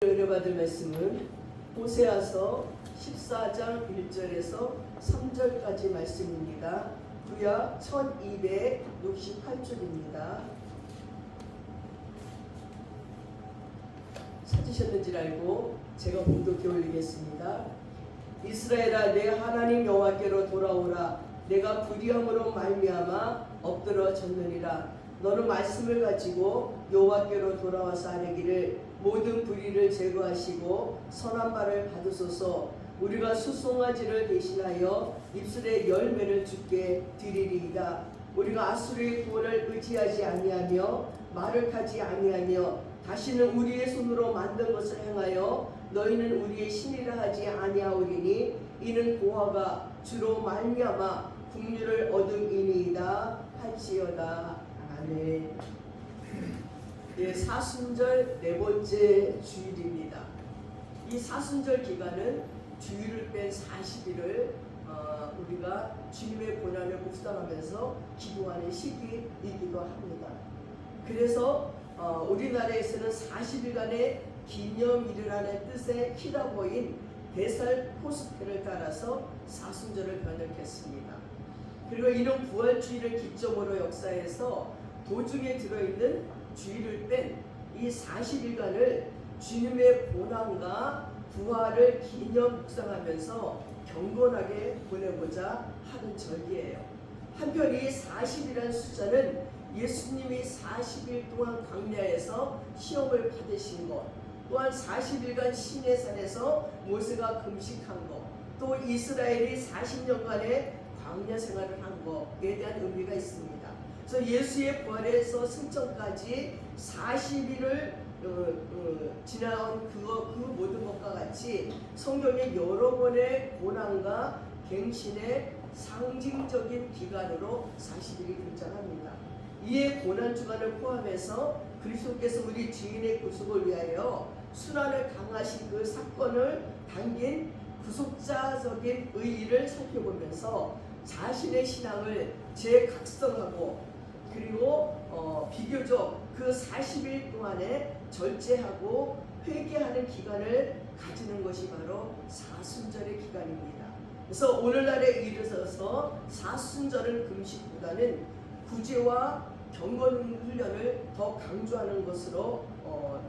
은혜받을 말씀은 호세아서 14장 1절에서 3절까지 말씀입니다. 구약 1268쪽입니다. 찾으셨는지 알고 제가 봉독해 올리겠습니다. 이스라엘아, 내 하나님 여호와께로 돌아오라. 내가 불의함으로 말미암아 엎드러졌느니라. 너는 말씀을 가지고 여호와께로 돌아와서 아뢰기를 모든 불의를 제거하시고 선한 말을 받으소서. 우리가 수송아지를 대신하여 입술의 열매를 주께 드리리이다. 우리가 아수르의 구원을 의지하지 아니하며 말을 타지 아니하며 다시는 우리의 손으로 만든 것을 행하여 너희는 우리의 신이라 하지 아니하오리니 이는 고아가 주로 말미암아 국류를 얻음이니이다 할지어다. 아멘. 예, 사순절 네 번째 주일입니다. 이 사순절 기간은 주일을 뺀 40일을 우리가 주님의 고난을 묵상하면서 기도하는 시기이기도 합니다. 그래서 우리나라에서는 40일간의 기념일이라는 뜻의 히라보인 베살 포스테를 따라서 사순절을 변혁했습니다. 그리고 이런 부활주일을 기점으로 역사에서 도중에 들어있는 주일을 뺀 이 40일간을 주님의 고난과 부활을 기념 묵상하면서 경건하게 보내고자 하는 절기예요. 한편 이 40이라는 숫자는 예수님이 40일 동안 광야에서 시험을 받으신 것, 또한 40일간 시내산에서 모세가 금식한 것, 또 이스라엘이 40년간의 광야 생활을 한 것에 대한 의미가 있습니다. 그래서 예수의 부활에서 승천까지 40일을 지나온 그 모든 것과 같이 성경의 여러 번의 고난과 갱신의 상징적인 기간으로 40일이 등장합니다. 이에 고난주간을 포함해서 그리스도께서 우리 죄인의 구속을 위하여 순환을 당하신 그 사건을 담긴 구속자적인 의의를 살펴보면서 자신의 신앙을 재각성하고 그리고 비교적 그 40일 동안에 절제하고 회개하는 기간을 가지는 것이 바로 사순절의 기간입니다. 그래서 오늘날에 이르러서 사순절은 금식보다는 구제와 경건 훈련을 더 강조하는 것으로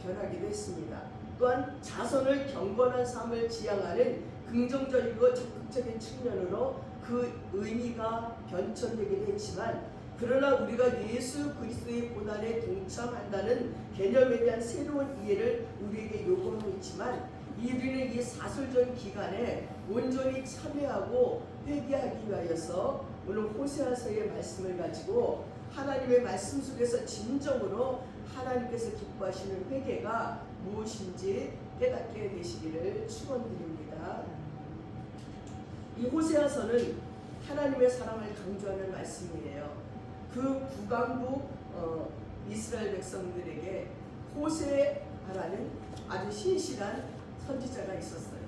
변하기도 했습니다. 또한 자선을 경건한 삶을 지향하는 긍정적이고 적극적인 측면으로 그 의미가 변천되기도 했지만, 그러나 우리가 예수 그리스도의 고난에 동참한다는 개념에 대한 새로운 이해를 우리에게 요구하고 있지만, 우리는 이 사순절 기간에 온전히 참여하고 회개하기 위하여서 오늘 호세아서의 말씀을 가지고 하나님의 말씀 속에서 진정으로 하나님께서 기뻐하시는 회개가 무엇인지 깨닫게 되시기를 축원드립니다. 이 호세아서는 하나님의 사랑을 강조하는 말씀이에요. 그 북왕국 이스라엘 백성들에게 호세아라는 아주 신실한 선지자가 있었어요.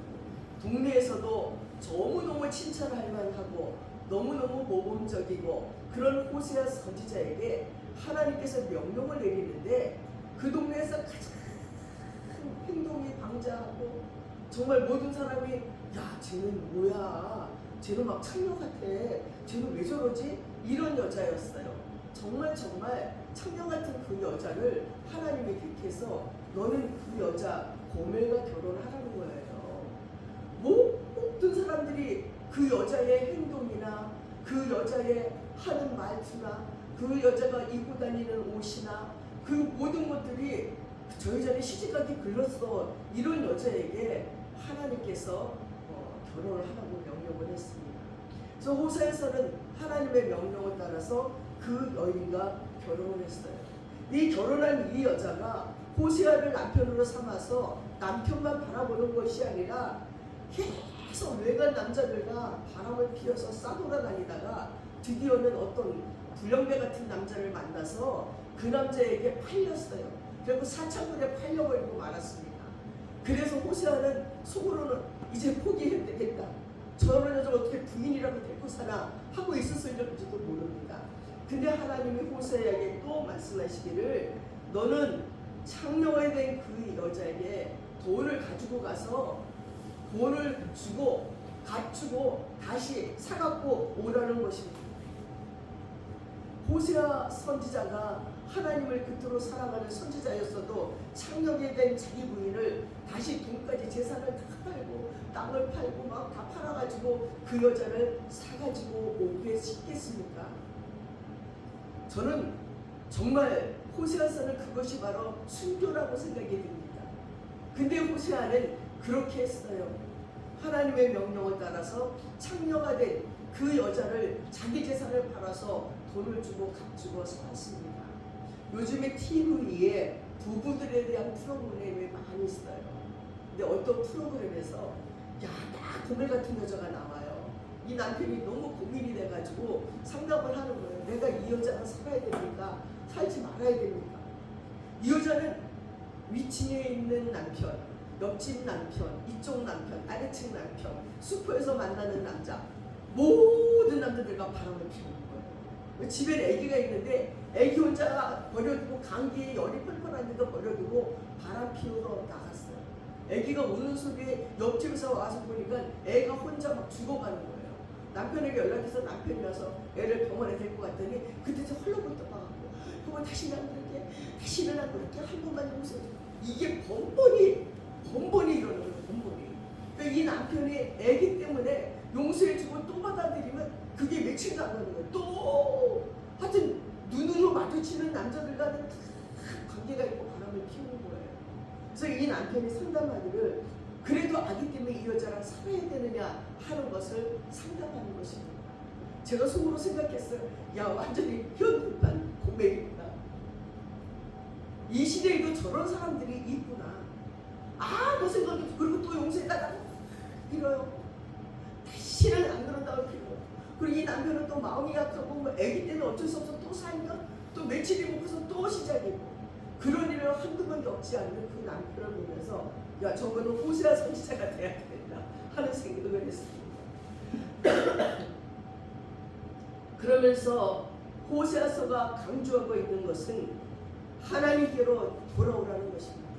동네에서도 너무너무 칭찬할 만하고 너무너무 모범적이고 그런 호세아 선지자에게 하나님께서 명령을 내리는데 그 동네에서 가장 행동이 방자하고 정말 모든 사람이 야, 쟤는 뭐야, 쟤는 막 창녀 같아, 쟤는 왜 저러지? 이런 여자였어요. 정말 창녀 같은 그 여자를 하나님이 택해서 너는 그 여자 고멜과 결혼하라는 거예요. 모든 사람들이 그 여자의 행동이나 그 여자의 하는 말투나 그 여자가 입고 다니는 옷이나 그 모든 것들이 저 여자는 시집가기 글렀어, 이런 여자에게 하나님께서 결혼을 하라고 명령을 했습니다. 그래서 호세아서는 하나님의 명령을 따라서 그 여인과 결혼을 했어요. 이 결혼한 이 여자가 호세아를 남편으로 삼아서 남편만 바라보는 것이 아니라 계속 외간 남자들과 바람을 피워서 싸돌아다니다가 드디어는 어떤 불량배 같은 남자를 만나서 그 남자에게 팔렸어요. 결국 사창군에 팔려버리고 말았습니다. 그래서 호세아는 속으로는 이제 포기해야 되겠다, 저런 여자가 어떻게 부인이라고 데리고 사나 하고 있었을지도 모릅니다. 근데 하나님이 호세아에게 또 말씀하시기를 너는 창녀가 된 그 여자에게 돈을 가지고 가서 돈을 주고 값주고 다시 사갖고 오라는 것입니다. 호세아 선지자가 하나님을 그토록 사랑하는 선지자였어도 창녀에 된 자기 부인을 다시 돈까지 재산을 다 팔고 땅을 팔고 막 다 팔아가지고 그 여자를 사가지고 오게 시켰습니까? 저는 정말 호세아서는 그것이 바로 순교라고 생각이 듭니다. 근데 호세아는 그렇게 했어요. 하나님의 명령을 따라서 창녀가 된 그 여자를 자기 재산을 팔아서 돈을 주고 값주고 사왔습니다. 요즘에 TV에 부부들에 대한 프로그램이 많이 있어요. 근데 어떤 프로그램에서 딱 고멜 같은 여자가 나와요. 이 남편이 너무 고민이 돼가지고 상담을 하는 거예요. 내가 이 여자랑 살아야 됩니까? 살지 말아야 됩니까? 이 여자는 위층에 있는 남편, 옆집 남편, 이쪽 남편, 아래층 남편, 슈퍼에서 만나는 남자, 모든 남자들과 바람을 피우는 거예요. 집에 아기가 있는데 아기 혼자 버려두고 감기에 열이 펄펄 하니까 버려두고 바람 피우러 나갔어요. 아기가 우는 소리에 옆집에서 와서 보니까 애가 혼자 막 죽어가는 거예요. 남편에게 연락해서 남편이 와서 애를 병원에 데리고 갔더니 그때 좀 헐렁벌떡 가갖고 그거 다시는 안 그럴게, 다시는 안 그럴게, 한 번만 용서해 줘. 이게 번번이 이러는 거예요. 번번이. 그러니까 이 남편이 애기 때문에 용서해주고 또 받아들이면 그게 며칠도 안 가는 거예요. 또 하여튼 눈으로 마주치는 남자들과는 관계가 있고 바람을 피우는 거예요. 그래서 이 남편이 상담하기를 그래도 아기 때문에 이 여자랑 살아야 되느냐 하는 것을 상담하는 것입니다. 제가 속으로 생각했어요. 야, 완전히 현대판 고백이구나. 이 시대에도 저런 사람들이 있구나. 아무 생각이 없고 그리고 또 용서해달라고 빌어요. 다시는 안 그런다고 빌어요. 그리고 이 남편은 또 마음이 약하고 뭐 애기 때는 어쩔 수 없어 또 살면 또 며칠이 묵혀서 또 시작이고 그런 일을 한두 번 겪지 않는 그 남편을 보면서 야, 저거는 호세아 선지자가 돼야 된다 하는 생각을 했습니다. 그러면서 호세아서가 강조하고 있는 것은 하나님께로 돌아오라는 것입니다.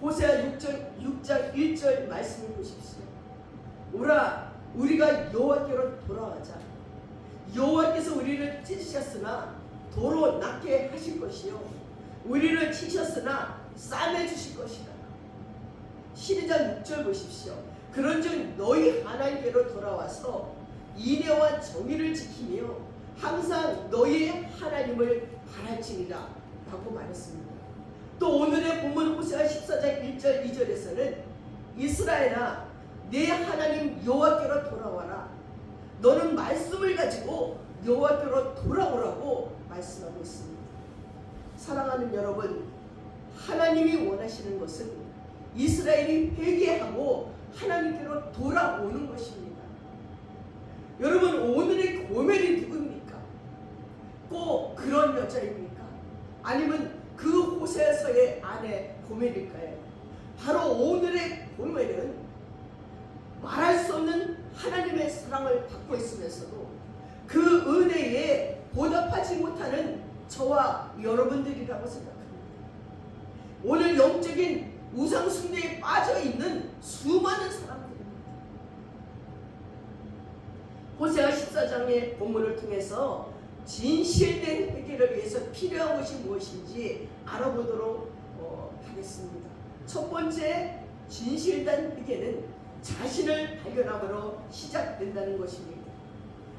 호세아 6장 1절 말씀을 보십시오. 오라 우리가 여호와께로 돌아가자. 여호와께서 우리를 찢으셨으나 도로 낫게 하실 것이요 우리를 치셨으나 싸매 주실 것이다. 12장 6절 보십시오. 그런즉 너희 하나님께로 돌아와서 인애와 정의를 지키며 항상 너희의 하나님을 바랄지니라 라고 말했습니다. 또 오늘의 본문 호세아 14장 1절 2절에서는 이스라엘아 내 하나님 여호와께로 돌아와라. 너는 말씀을 가지고 여호와께로 돌아오라고 말씀하고 있습니다. 사랑하는 여러분, 하나님이 원하시는 것은 이스라엘이 회개하고 하나님께로 돌아오는 것입니다. 여러분, 오늘의 고멜이 누구입니까? 꼭 그런 여자입니까? 아니면 그 호세아서의 아내 고멜일까요? 바로 오늘의 고멜은 말할 수 없는 하나님의 사랑을 받고 있으면서도 그 은혜에 보답하지 못하는 저와 여러분들이라고 생각합니다. 오늘 영적인 우상 숭배에 빠져 있는 수많은 사람들입니다. 호세아 14장의 본문을 통해서 진실된 회개를 위해서 필요한 것이 무엇인지 알아보도록 하겠습니다. 첫 번째 진실된 회개는 자신을 발견함으로 시작된다는 것입니다.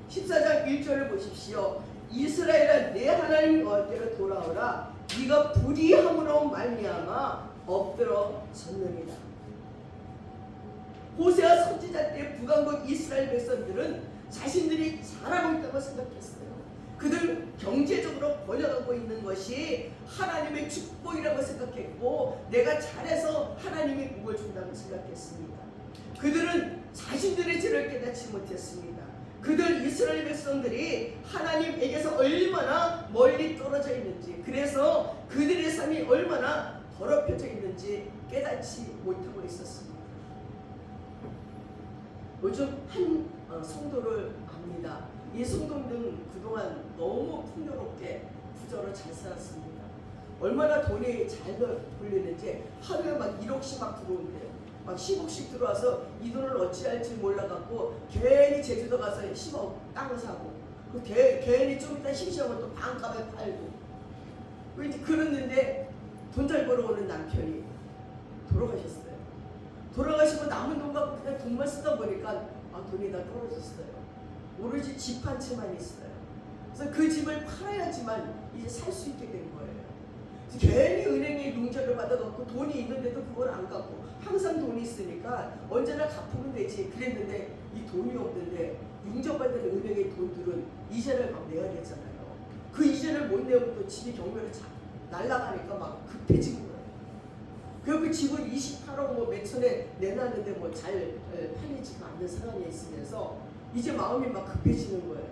14장 1절을 보십시오. 이스라엘아 내 하나님 여호와께로 돌아오라. 네가 불의함으로 말미암아 엎드러 졌느니라. 호세아 선지자 때 북왕국 이스라엘 백성들은 자신들이 잘하고 있다고 생각했어요. 그들 경제적으로 번영하고 있는 것이 하나님의 축복이라고 생각했고 내가 잘해서 하나님이 복을 준다고 생각했습니다. 그들은 자신들의 죄를 깨닫지 못했습니다. 그들 이스라엘 백성들이 하나님에게서 얼마나 멀리 떨어져 있는지, 그래서 그들의 삶이 얼마나 더럽혀져 있는지 깨닫지 못하고 있었습니다. 요즘 한 성도를 압니다. 이 성도는 그동안 너무 풍요롭게 부자로 잘 살았습니다. 얼마나 돈이 잘 벌리는지 하루에 막 1억씩 막 들어온대요. 막 10억씩 들어와서 이 돈을 어찌할지 몰라갖고 괜히 제주도 가서 10억 땅을 사고 괜히 좀 이따 심심하면 또 반값에 팔고 그랬는데 돈 잘 벌어오는 남편이 돌아가셨어요. 돌아가시고 남은 돈 갖고 그냥 돈만 쓰다 보니까 돈이 다 떨어졌어요. 오로지 집 한 채만 있어요. 그래서 그 집을 팔아야지만 이제 살 수 있게 된 거예요. 괜히 은행에 융자를 받아갖고 돈이 있는데도 그걸 안 갚고 항상 돈이 있으니까 언제나 갚으면 되지 그랬는데 이 돈이 없는데 융자받은 은행의 돈들은 이자를 막 내야 되잖아요. 그 이자를 못 내면 또 집이 경매로 날아가니까 막 급해진 거예요. 그리고 그 집을 28억 뭐 몇천에 내놨는데 뭐 잘 팔리지가 않는 상황에 있으면서 이제 마음이 막 급해지는 거예요.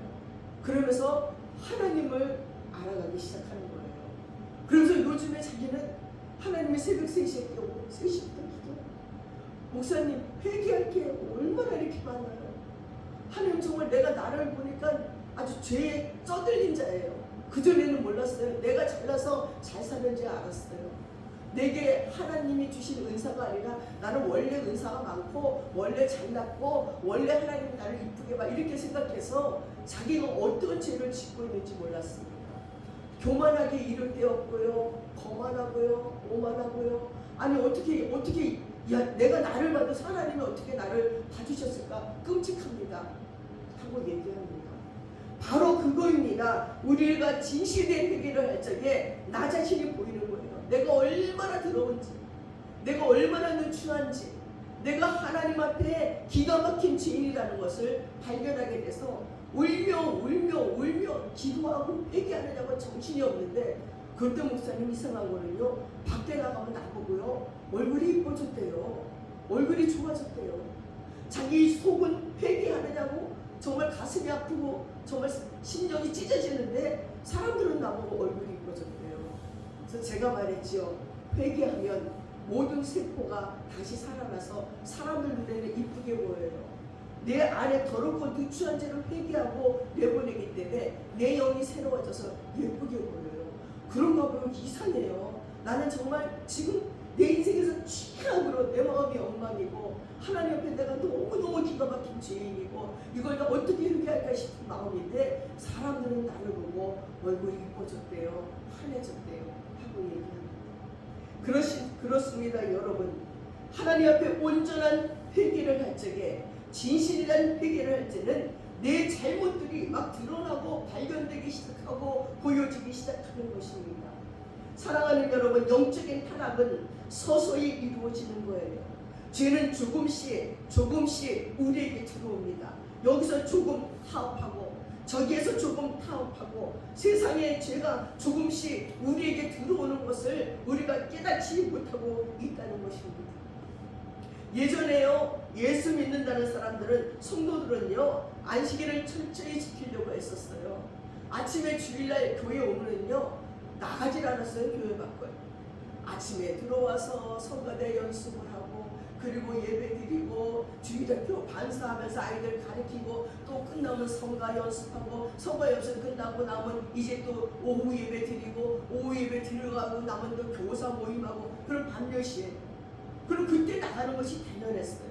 그러면서 하나님을 알아가기 시작하는 거예요. 그래서 요즘에 자기는 하나님의 새벽 3시에 깨우고 3시부터 기도. 목사님 회개할 게 얼마나 이렇게 많아요. 하나님 정말 내가 나를 보니까 아주 죄에 쩌들린 자예요. 그전에는 몰랐어요. 내가 잘나서 잘 사는지 알았어요. 내게 하나님이 주신 은사가 아니라 나는 원래 은사가 많고 원래 잘났고 원래 하나님이 나를 이쁘게 봐 이렇게 생각해서 자기가 어떤 죄를 짓고 있는지 몰랐습니다. 교만하게 이럴 데 없고요. 거만하고요. 오만하고요. 아니 어떻게 내가 나를 봐도 하나님이 어떻게 나를 봐주셨을까 끔찍합니다 하고 얘기합니다. 바로 그거입니다. 우리가 진실된 회개를 할 적에 나 자신이 보이는 거예요. 내가 얼마나 더러운지, 내가 얼마나 누추한지, 내가 하나님 앞에 기가 막힌 죄인이라는 것을 발견하게 돼서 울며 기도하고 회개하느냐고 정신이 없는데 그때 목사님 이상한 거는요. 밖에 나가면 나보고요. 얼굴이 이뻐졌대요. 얼굴이 좋아졌대요. 자기 속은 회개하느냐고 정말 가슴이 아프고 정말 심정이 찢어지는데 사람들은 나보고 얼굴이 이뻐졌대요. 그래서 제가 말했지요. 회개하면 모든 세포가 다시 살아나서 사람들 눈에는 이쁘게 보여요. 내 안에 더럽고 누추한 죄를 회개하고 내보내기 때문에 내 영이 새로워져서 예쁘게 보여요. 그런가 보면 이상해요. 나는 정말 지금 내 인생에서 최악으로 내 마음이 엉망이고 하나님 앞에 내가 너무너무 기가 막힌 죄인이고 이걸 다 어떻게 회개할까 싶은 마음인데 사람들은 나를 보고 얼굴이 이뻐졌대요. 환해졌대요. 하고 얘기합니다. 그렇습니다 여러분. 하나님 앞에 온전한 회개를 할 적에 진실이란 회개를 할 때는 내 잘못들이 막 드러나고 발견되기 시작하고 보여지기 시작하는 것입니다. 사랑하는 여러분, 영적인 타락은 서서히 이루어지는 거예요. 죄는 조금씩 우리에게 들어옵니다. 여기서 조금 타협하고 저기에서 조금 타협하고 세상의 죄가 조금씩 우리에게 들어오는 것을 우리가 깨닫지 못하고 있다는 것입니다. 예전에요, 예수 믿는다는 사람들은, 성도들은요, 안식일을 철저히 지키려고 했었어요. 아침에 주일날 교회 오면은요, 나가질 않았어요, 교회 밖을. 아침에 들어와서 성가대 연습을 하고, 그리고 예배 드리고, 주일학교 반사하면서 아이들 가르치고, 또 끝나면 성가 연습하고, 성가 연습 끝나고 나면 이제 또 오후 예배 드리고, 오후 예배 들어가고 나면 또 교사 모임하고, 그럼 밤 10시에. 그럼 그때 나가는 것이 당연했어요.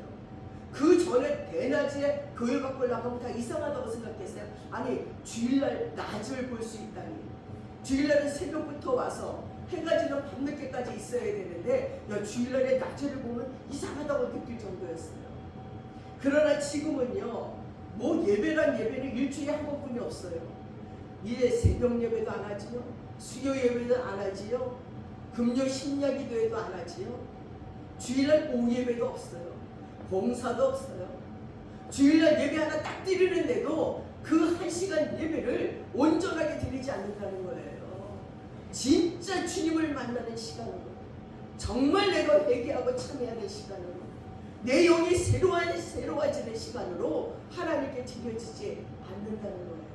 그 전에 대낮에 교회 밖을 나가면 다 이상하다고 생각했어요. 아니, 주일날 낮을 볼 수 있다니. 주일날은 새벽부터 와서 해가 지는 밤늦게까지 있어야 되는데 주일날에 낮을 보면 이상하다고 느낄 정도였어요. 그러나 지금은요, 뭐 예배란 예배는 일주일에 한 번뿐이 없어요. 이제 새벽 예배도 안 하지요. 수요 예배도 안 하지요. 금요 심야 기도회도 안 하지요. 주일날 오후 예배도 없어요. 봉사도 없어요. 주일날 예배 하나 딱 드리는데도 그 1시간 예배를 온전하게 드리지 않는다는 거예요. 진짜 주님을 만나는 시간으로, 정말 내가 회개하고 참여하는 시간으로, 내 영이 새로워지는 시간으로 하나님께 드려지지 않는다는 거예요.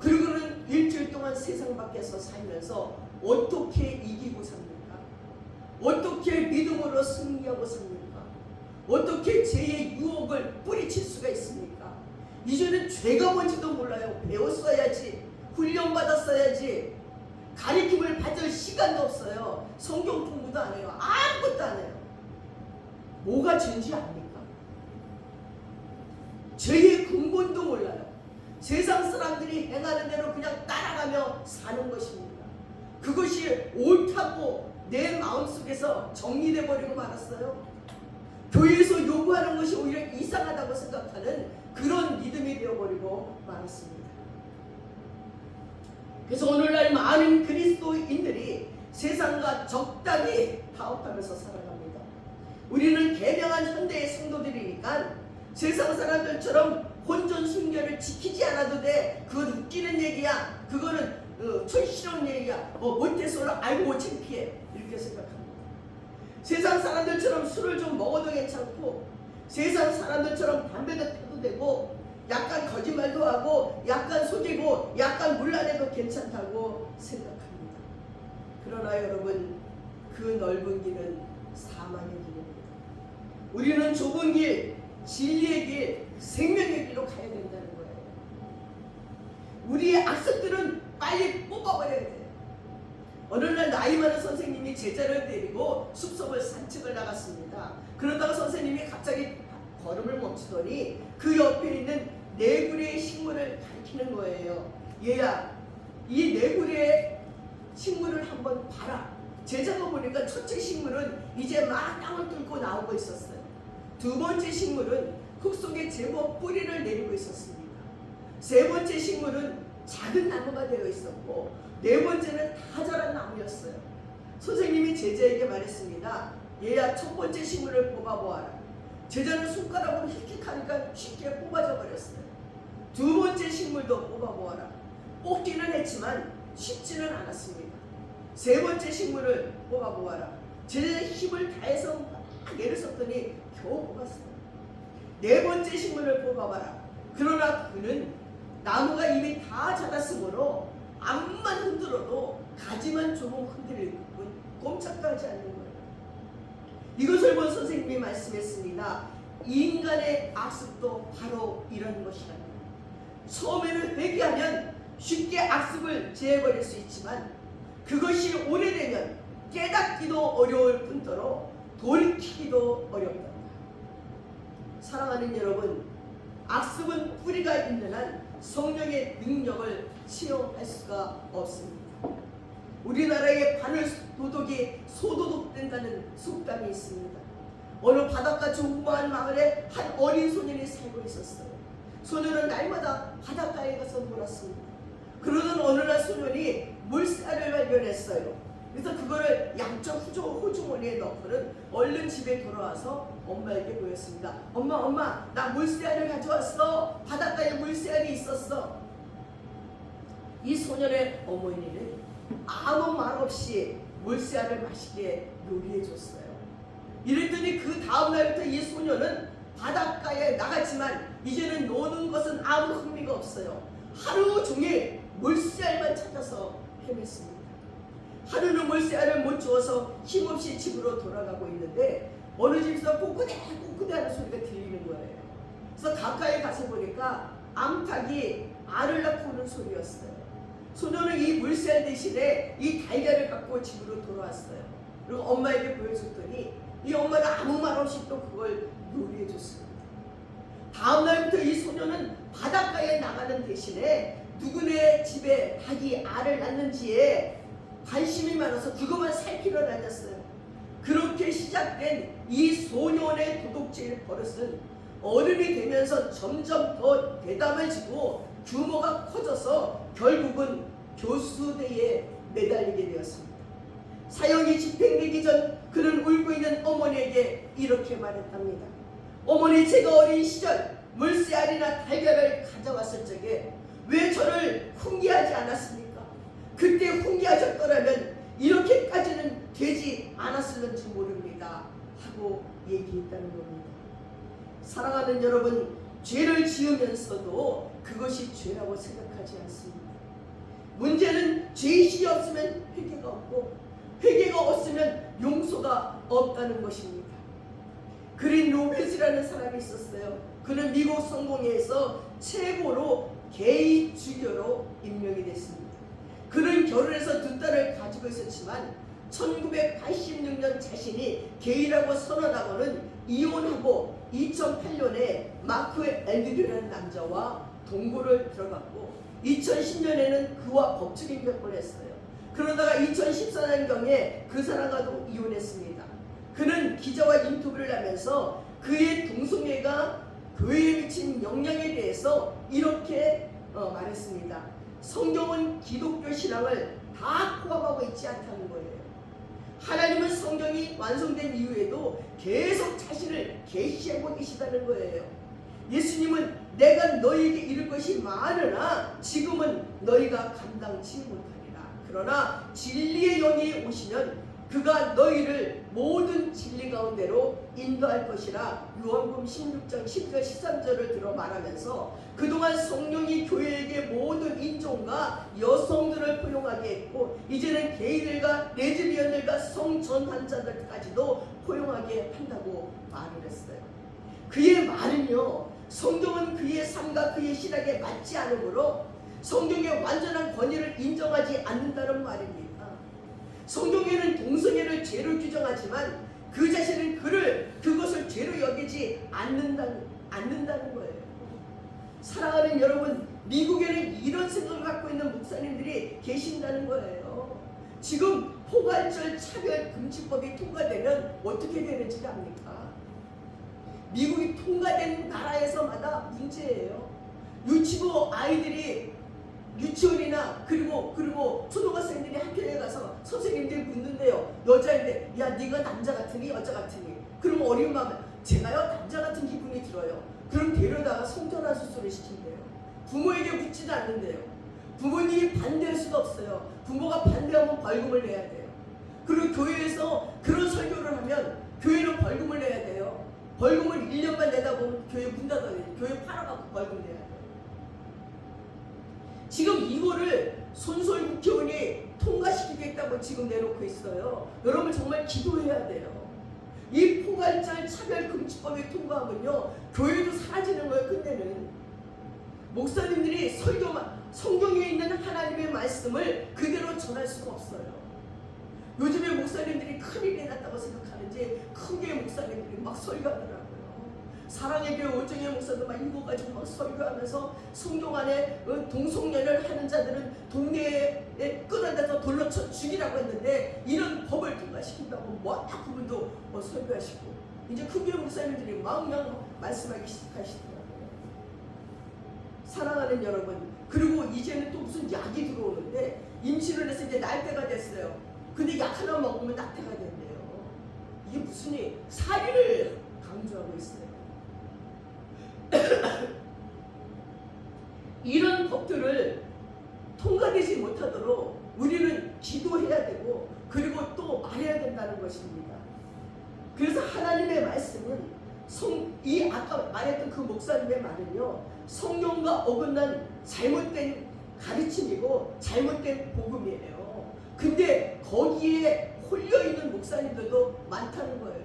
그리고는 일주일 동안 세상 밖에서 살면서 어떻게 이기고 삽니까? 어떻게 믿음으로 승리하고 삽니까? 어떻게 죄의 유혹을 뿌리칠 수가 있습니까? 이제는 죄가 뭔지도 몰라요. 배웠어야지, 훈련받았어야지. 가르침을 받을 시간도 없어요. 성경 공부도 안 해요. 아무것도 안 해요. 뭐가 죄인지 압니까? 죄의 근본도 몰라요. 세상 사람들이 행하는 대로 그냥 따라가며 사는 것입니다. 그것이 옳다고 내 마음속에서 정리돼 버리고 말았어요. 교회에서 요구하는 것이 오히려 이상하다고 생각하는 그런 믿음이 되어버리고 말았습니다. 그래서 오늘날 많은 그리스도인들이 세상과 적당히 타협하면서 살아갑니다. 우리는 개명한 현대의 성도들이니까 세상 사람들처럼 혼전 순결을 지키지 않아도 돼. 그건 웃기는 얘기야. 그거는 촌스러운 얘기야. 못해서 알고 창피해. 이렇게 생각합니다. 세상 사람들처럼 술을 좀 먹어도 괜찮고, 세상 사람들처럼 담배도 펴도 되고, 약간 거짓말도 하고, 약간 속이고, 약간 물러내도 괜찮다고 생각합니다. 그러나 여러분, 그 넓은 길은 사망의 길입니다. 우리는 좁은 길, 진리의 길, 생명의 길로 가야 된다는 거예요. 우리의 악습들은 빨리 뽑아버려야 돼요. 어느 날 나이 많은 선생님이 제자를 데리고 숲속을 산책을 나갔습니다. 그러다가 선생님이 갑자기 걸음을 멈추더니 그 옆에 있는 네구리의 식물을 가리키는 거예요. 얘야, 이 네구리의 식물을 한번 봐라. 제자가 보니까 첫째 식물은 이제 막 땅을 뚫고 나오고 있었어요. 두 번째 식물은 흙 속에 제법 뿌리를 내리고 있었습니다. 세 번째 식물은 작은 나무가 되어 있었고, 네 번째는 다 자란 나무였어요. 선생님이 제자에게 말했습니다. 얘야, 첫 번째 식물을 뽑아보아라. 제자는 손가락으로 힐킥하니까 쉽게 뽑아져 버렸어요. 두 번째 식물도 뽑아보아라. 뽑기는 했지만 쉽지는 않았습니다. 세 번째 식물을 뽑아보아라. 제자의 힘을 다해서 막 애를 썼더니 겨우 뽑았어요. 네 번째 식물을 뽑아봐라. 그러나 그는 나무가 이미 다 자랐으므로 앞만 흔들어도 가지만 조금 흔들릴 뿐 꼼짝도 하지 않는 거예요. 이것을 본 선생님이 말씀했습니다. 인간의 악습도 바로 이런 것이랍니다. 처음에는 회개하면 쉽게 악습을 제해버릴 수 있지만 그것이 오래되면 깨닫기도 어려울 뿐더러 돌이키기도 어렵다. 사랑하는 여러분, 악습은 뿌리가 있는 한 성령의 능력을 시험할 수가 없습니다. 우리나라의 바늘 도둑이 소도둑된다는 속담이 있습니다. 어느 바닷가 조그마한 마을에 한 어린 소년이 살고 있었어요. 소년은 날마다 바닷가에 가서 놀았습니다. 그러던 어느 날 소년이 물살을 발견했어요. 그래서 그거를 양쪽 호주머니에 넣고는 얼른 집에 돌아와서 엄마에게 보였습니다. 엄마, 나 물새알을 가져왔어. 바닷가에 물새알이 있었어. 이 소년의 어머니는 아무 말 없이 물새알을 맛있게 요리해 줬어요. 이랬더니 그 다음 날부터 이 소년은 바닷가에 나갔지만 이제는 노는 것은 아무 흥미가 없어요. 하루 종일 물새알만 찾아서 헤맸습니다. 하루는 물새알을 못 주어서 힘없이 집으로 돌아가고 있는데 어느 집에서 꼬꾸대 하는 소리가 들리는 거예요. 그래서 가까이 가서 보니까 암탉이 알을 낳고 오는 소리였어요. 소년은 이 물새알 대신에 이 달걀을 갖고 집으로 돌아왔어요. 그리고 엄마에게 보여줬더니 이 엄마는 아무 말 없이 또 그걸 요리해 줬습니다. 다음 날부터 이 소년은 바닷가에 나가는 대신에 누구네 집에 닭이 알을 낳는지에 관심이 많아서 그것만 살피러 다녔어요. 그렇게 시작된 이 소년의 도둑질 버릇은 어른이 되면서 점점 더 대담해지고 규모가 커져서 결국은 교수대에 매달리게 되었습니다. 사형이 집행되기 전 그는 울고 있는 어머니에게 이렇게 말했답니다. 어머니, 제가 어린 시절 물새알이나 달걀을 가져왔을 적에 왜 저를 훈계하지 않았습니까? 그때 훈계하셨더라면 이렇게까지는 되지 않았을는지 모릅니다 하고 얘기했다는 겁니다. 사랑하는 여러분, 죄를 지으면서도 그것이 죄라고 생각하지 않습니다. 문제는 죄의식이 없으면 회개가 없고 회개가 없으면 용서가 없다는 것입니다. 그린 로베즈라는 사람이 있었어요. 그는 미국 성공회에서 최고로 게이 주교로 임명이 됐습니다. 그는 결혼해서 2딸을 가지고 있었지만 1986년 자신이 게이라고 선언하고는 이혼하고 2008년에 마크 엘리드라는 남자와 동거를 들어갔고 2010년에는 그와 법적인 결혼을 했어요. 그러다가 2014년경에 그 사람과도 이혼했습니다. 그는 기자와 인터뷰를 하면서 그의 동성애가 교회에 미친 영향에 대해서 이렇게 말했습니다. 성경은 기독교 신앙을 다 포함하고 있지 않다는 거예요. 하나님은 성경이 완성된 이후에도 계속 자신을 계시하고 계시다는 거예요. 예수님은 내가 너희에게 이룰 것이 많으나 지금은 너희가 감당치 못하리라. 그러나 진리의 영이 오시면 그가 너희를 모든 진리 가운데로 인도할 것이라. 요한복음 16장 10절 13절을 들어 말하면서 그동안 성령이 교회에게 모든 인종과 여성들을 포용하게 했고 이제는 게이들과 레즈비언들과 성전환자들까지도 포용하게 한다고 말을 했어요. 그의 말은요, 성경은 그의 삶과 그의 신학에 맞지 않으므로 성경의 완전한 권위를 인정하지 않는다는 말입니다. 성경에는 동성애를 죄로 규정하지만 그 자신은 그것을 죄로 여기지 않는다는 거예요. 사랑하는 여러분, 미국에는 이런 생각을 갖고 있는 목사님들이 계신다는 거예요. 지금 포괄절 차별 금지법이 통과되면 어떻게 되는지 압니까? 미국이 통과된 나라에서마다 문제예요. 유치부 아이들이 유치원이나 그리고 초등학생들이 학교에 가서 선생님들이 묻는데요. 여자인데 야 네가 남자 같으니 여자 같으니? 그러면 어린 마음에 제가요 남자 같은 기분이 들어요. 그럼 데려다가 성전환 수술을 시킨대요. 부모에게 묻지도 않는데요. 부모님이 반대할 수가 없어요. 부모가 반대하면 벌금을 내야 돼요. 그리고 교회에서 그런 설교를 하면 교회는 벌금을 내야 돼요. 벌금을 1년만 내다 보면 교회 문 닫아야 돼요. 교회 팔아갖고 벌금 내야 돼요. 지금 이거를 손소희 국회의원이 통과시키겠다고 지금 내놓고 있어요. 여러분 정말 기도해야 돼요. 이 포괄절 차별금지법이 통과하면요 교회도 사라지는 거예요. 끝내는 목사님들이 성경에 있는 하나님의 말씀을 그대로 전할 수가 없어요. 요즘에 목사님들이 큰일이 났다고 생각하는지 큰교회 목사님들이 막 설교하더라고요. 사랑의 교회 오정의 목사도 막 읽어가지고 막 설교하면서 성경 안에 동성연애를 하는 자들은 동네에 끌어다서 돌로 쳐 죽이라고 했는데 이런 법을 통과시킨다고 막 그분도 설교하시고 이제 큰 교회 목사님들이 막 말씀하기 시작하시더라고요. 사랑하는 여러분, 그리고 이제는 또 무슨 약이 들어오는데 임신을 해서 이제 날때가 됐어요. 근데 약 하나 먹으면 낙태가 된대요. 이게 무슨 살인을 강조하고 있어요. 이런 법들을 통과되지 못하도록 우리는 기도해야 되고 그리고 또 말해야 된다는 것입니다. 그래서 하나님의 말씀은 이 아까 말했던 그 목사님의 말은요 성경과 어긋난 잘못된 가르침이고 잘못된 복음이에요. 근데 거기에 홀려있는 목사님들도 많다는 거예요.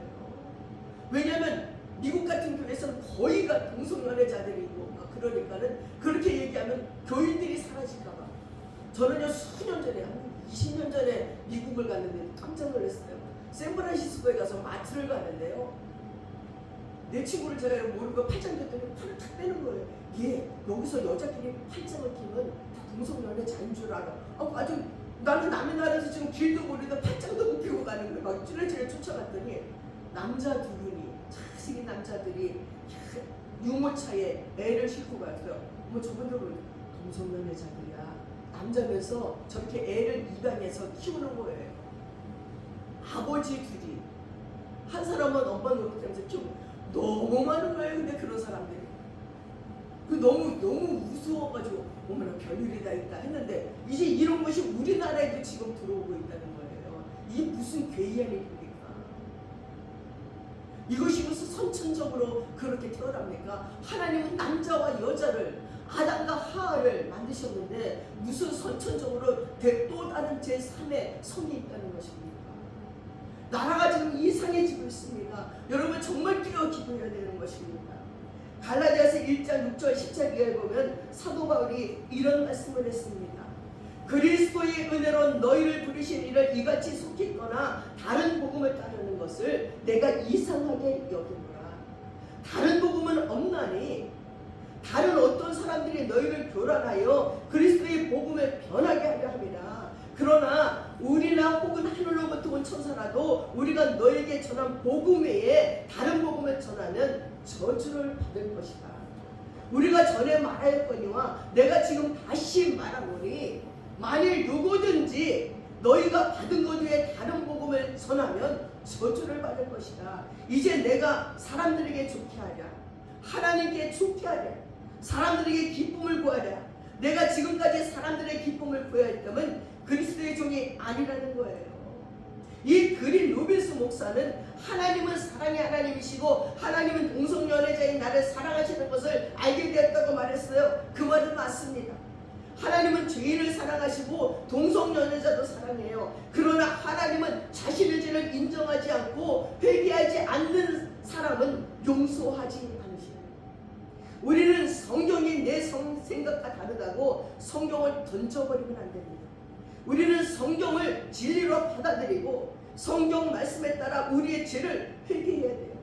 왜냐하면 미국 같은 교회에서는 거의가 동성연애자들이고 그러니까는 그렇게 얘기하면 교인들이 사라질까봐. 저는요 수년 전에 한 20년 전에 미국을 갔는데 깜짝 놀랐어요. 샌프란시스코에 가서 마트를 가는데요. 내 친구를 제가 모르고 팔짱 꼈더니 팔을 탁 빼는 거예요. 얘 여기서 여자끼리 팔짱을 끼면 다 동성연애자인 줄 알아. 아주 나는 남의 나라에서 지금 길도 모르다 팔짱도 못 끼고 가는 거예요. 막 찔레찔레 쫓아갔더니 남자 두 분이 잘생긴 남자들이 유모차에 애를 싣고 갔어요. 뭐 저분들은 동성연애자들이야. 남자면서 저렇게 애를 입양해서 키우는 거예요. 아버지 둘이 한 사람은 엄마 노릇하면서 키우고 너무 많은 거예요. 근데 그런 사람들이 너무 무서워가지고 어머나 별일이 다 있다 했는데 이제 이런 것이 우리나라에도 지금 들어오고 있다는 거예요. 이게 무슨 괴이한 일입니까? 이것이 무슨 선천적으로 그렇게 태어납니까? 하나님은 남자와 여자를 아담과 하와를 만드셨는데 무슨 선천적으로 또 다른 제3의 성이 있다는 것입니까? 나라가 지금 이상해지고 있습니다. 여러분 정말 뛰어 기도해야 되는 것입니다. 갈라디아서 1장 6절 10절 이하에 보면 사도 바울이 이런 말씀을 했습니다. 그리스도의 은혜로 너희를 부르신 이를 이같이 속했거나 다른 복음을 따르는 것을 내가 이상하게 여기노라. 다른 복음은 없나니 다른 어떤 사람들이 너희를 교란하여 그리스도의 복음을 변하게 하려 함이라. 그러나 우리나 혹은 하늘로부터 온 천사라도 우리가 너에게 전한 복음 외에 다른 복음을 전하면 저주를 받을 것이다. 우리가 전에 말하였거니와 내가 지금 다시 말하노니 만일 누구든지 너희가 받은 것 외에 다른 복음을 전하면 저주를 받을 것이다. 이제 내가 사람들에게 좋게 하랴, 하나님께 좋게 하랴, 사람들에게 기쁨을 구하랴. 내가 지금까지 사람들의 기쁨을 구해야 했다면 그리스도의 종이 아니라는 거예요. 이 그린 루빈스 목사는 하나님은 사랑의 하나님이시고 하나님은 동성연애자인 나를 사랑하시는 것을 알게 되었다고 말했어요. 그 말은 맞습니다. 하나님은 죄인을 사랑하시고 동성연애자도 사랑해요. 그러나 하나님은 자신의 죄를 인정하지 않고 회개하지 않는 사람은 용서하지 않으시는. 우리는 성경이 내 생각과 다르다고 성경을 던져버리면 안 됩니다. 우리는 성경을 진리로 받아들이고 성경 말씀에 따라 우리의 죄를 회개해야 돼요.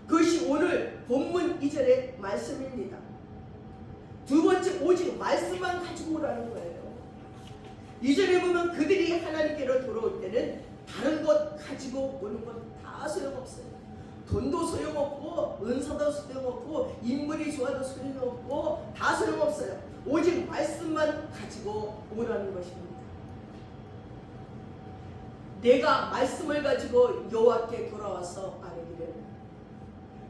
그것이 오늘 본문 2절의 말씀입니다. 두 번째, 오직 말씀만 가지고 오라는 거예요. 2절에 보면 그들이 하나님께로 돌아올 때는 다른 것 가지고 오는 건 다 소용없어요. 돈도 소용없고 은사도 소용없고 인물이 좋아도 소용없고 다 소용없어요. 오직 말씀만 가지고 오라는 것입니다. 내가 말씀을 가지고 여호와께 돌아와서 아뢰기를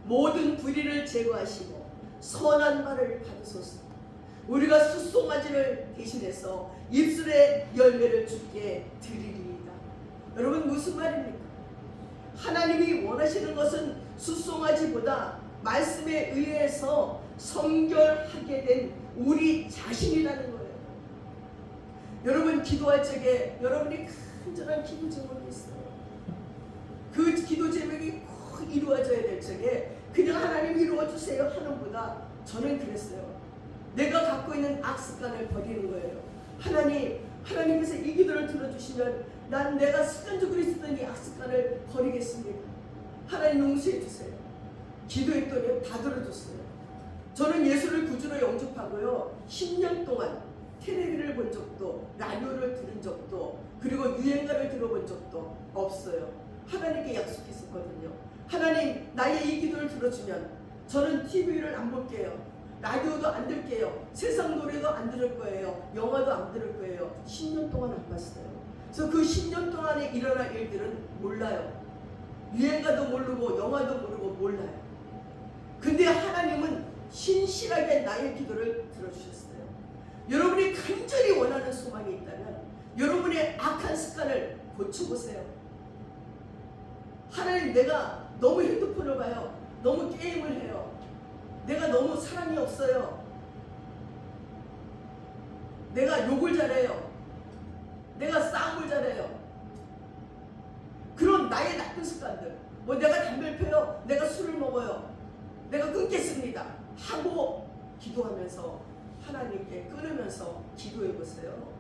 모든 불의를 제거하시고 선한 말을 받으소서. 우리가 숫송아지를 대신해서 입술의 열매를 주께 드리리이다. 여러분 무슨 말입니까? 하나님이 원하시는 것은 숫송아지보다 말씀에 의해서 성결하게 된 우리 자신이라는 거예요. 여러분 기도할 적에 여러분이 간절한 기도 제목이 있어요. 그 기도 제목이 꼭 이루어져야 될 적에 그냥 하나님 이루어주세요 하는 보다 저는 그랬어요. 내가 갖고 있는 악습관을 버리는 거예요. 하나님께서 이 기도를 들어주시면 난 내가 습관적으로 있었던 이 악습관을 버리겠습니다. 하나님 용서해 주세요. 기도했더니 다 들어줬어요. 저는 예수를 구주로 영접하고요. 10년 동안 텔레비를 본 적도 라디오를 들은 적도 그리고 유행가를 들어본 적도 없어요. 하나님께 약속했었거든요. 하나님 나의 이 기도를 들어주면 저는 TV를 안 볼게요. 라디오도 안 들게요. 세상 노래도 안 들을 거예요. 영화도 안 들을 거예요. 10년 동안 안 봤어요. 그래서 그 10년 동안에 일어날 일들은 몰라요. 유행가도 모르고 영화도 모르고 몰라요. 근데 하나님은 신실하게 나의 기도를 들어주셨어요. 여러분이 간절히 원하는 소망이 있다면 여러분의 악한 습관을 고쳐보세요. 하나님 내가 너무 핸드폰을 봐요. 너무 게임을 해요. 내가 너무 사랑이 없어요. 내가 욕을 잘해요. 내가 싸움을 잘해요. 그런 나의 나쁜 습관들, 내가 담배를 펴요. 내가 술을 먹어요. 내가 끊겠습니다 하고 기도하면서 하나님께 끊으면서 기도해 보세요.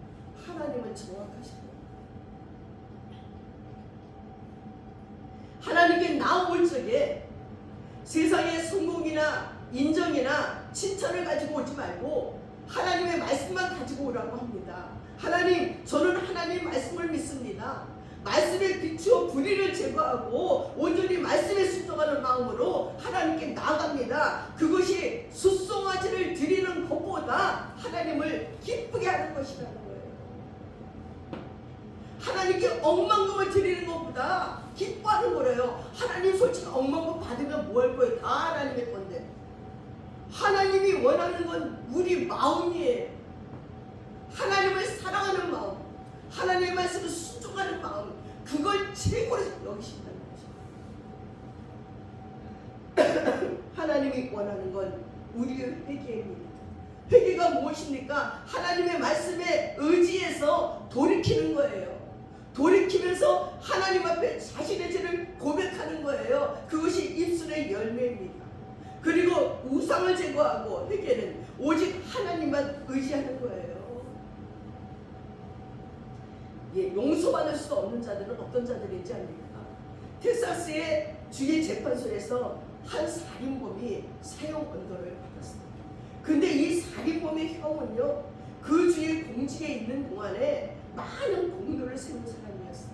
하나님은 정확하시고 하나님께 나올 적에 세상의 성공이나 인정이나 칭찬을 가지고 오지 말고 하나님의 말씀만 가지고 오라고 합니다. 하나님, 저는 하나님 말씀을 믿습니다. 말씀에 비추어 불의를 제거하고 온전히 말씀에 순종하는 마음으로 하나님께 나아갑니다. 그것이 숫송아지를 드리는 것보다 하나님을 기쁘게 하는 것이라는 거예요. 하나님께 억만금을 드리는 것보다 기뻐하는 거래요. 하나님 솔직히 억만금 받으면 뭐 할 거예요? 다 하나님의 건데. 하나님이 원하는 건 우리 마음이에요. 하나님을 사랑하는 마음, 하나님의 말씀을 순종하는 마음, 그걸 최고로 여기신다는 거죠. 하나님이 원하는 건 우리의 회개입니다. 회개가 무엇입니까? 하나님의 말씀에 의지해서 돌이키는 거예요. 돌이키면서 하나님 앞에 자신의 죄를 고백하는 거예요. 그것이 입술의 열매입니다. 그리고 우상을 제거하고 회개는 오직 하나님만 의지하는 거예요. 용서받을 수 없는 자들은 어떤 자들인지 압니까? 텍사스의 주의 재판소에서 한 살인범이 사형 언도를 받았습니다. 근데 이 살인범의 형은요, 그 주의 공직에 있는 동안에 많은 공로를 세운 사람이었어요.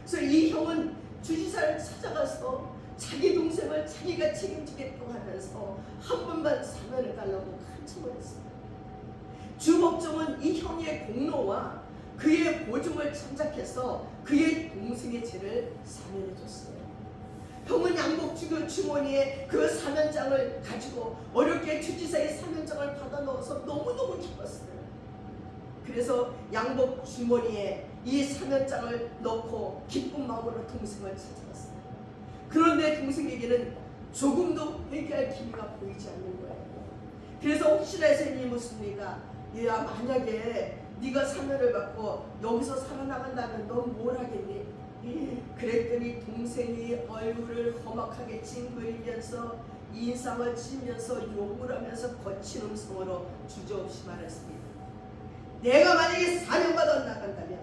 그래서 이 형은 주지사를 찾아가서 자기 동생을 자기가 책임지겠다고 하면서 한 번만 사면을 달라고 간청을 했어요. 주법정은 이 형의 공로와 그의 보증을 참작해서 그의 동생의 죄를 사면해줬어요. 형은 양복 주머니에 그 사면장을 가지고 어렵게 주지사의 사면장을 받아 넣어서 너무너무 기뻤어요. 그래서 양복 주머니에 이 사면장을 넣고 기쁜 마음으로 동생을 찾아갔어요. 그런데 동생에게는 조금도 회개할 기미가 보이지 않는 거예요. 그래서 혹시나 해서 이 묻습니다. 얘야, 만약에 네가 사면을 받고 여기서 살아나간다면 넌 뭘 하겠니? 그랬더니 동생이 얼굴을 험악하게 찡그리면서 인상을 치면서 욕을 하면서 거친 음성으로 주저없이 말했습니다. 내가 만약에 사면받아 나간다면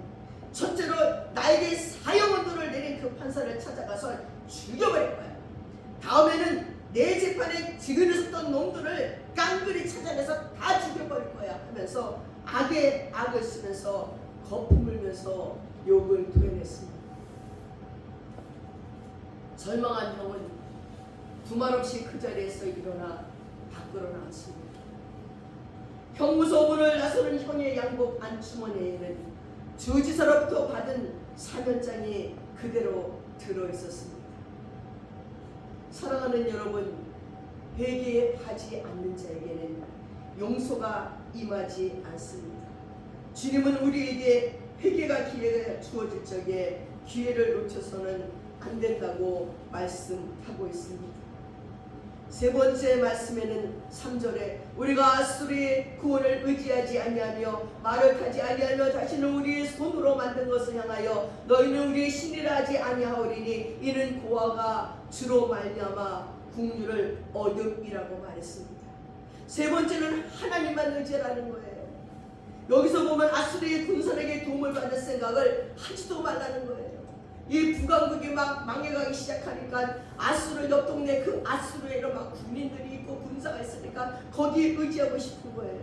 첫째로 나에게 사형언도를 내린 그 판사를 찾아가서 죽여버릴 거야. 다음에는 내 재판에 증인했었던 놈들을 깡그리 찾아내서 다 죽여버릴 거야 하면서 악에 악을 쓰면서 거품을면서 욕을 토해냈습니다. 절망한 형은 두말 없이 그 자리에서 일어나 밖으로 나왔습니다. 형무소문을 나서는 형의 양복 안주머니에는 주지사로부터 받은 사면장이 그대로 들어있었습니다. 사랑하는 여러분, 회개하지 않는 자에게는 용서가 임하지 않습니다. 주님은 우리에게 회개가 기회가 주어질 적에 기회를 놓쳐서는 안 된다고 말씀하고 있습니다. 세 번째 말씀에는 3절에 우리가 아수르의 구원을 의지하지 아니하며 말을 타지 아니하며 자신을 우리의 손으로 만든 것을 향하여 너희는 우리의 신이라 하지 아니하오리니 이는 고아가 주로 말미암아 국류를 얻음이라고 말했습니다. 세 번째는 하나님만 의지하라는 거예요. 여기서 보면 아수르의 군사에게 도움을 받을 생각을 하지도 말라는 거예요. 이 북왕국이 막 망해가기 시작하니까 아수르 옆 동네 그 아수르에는 막 군인들이 있고 군사가 있으니까 거기에 의지하고 싶은 거예요.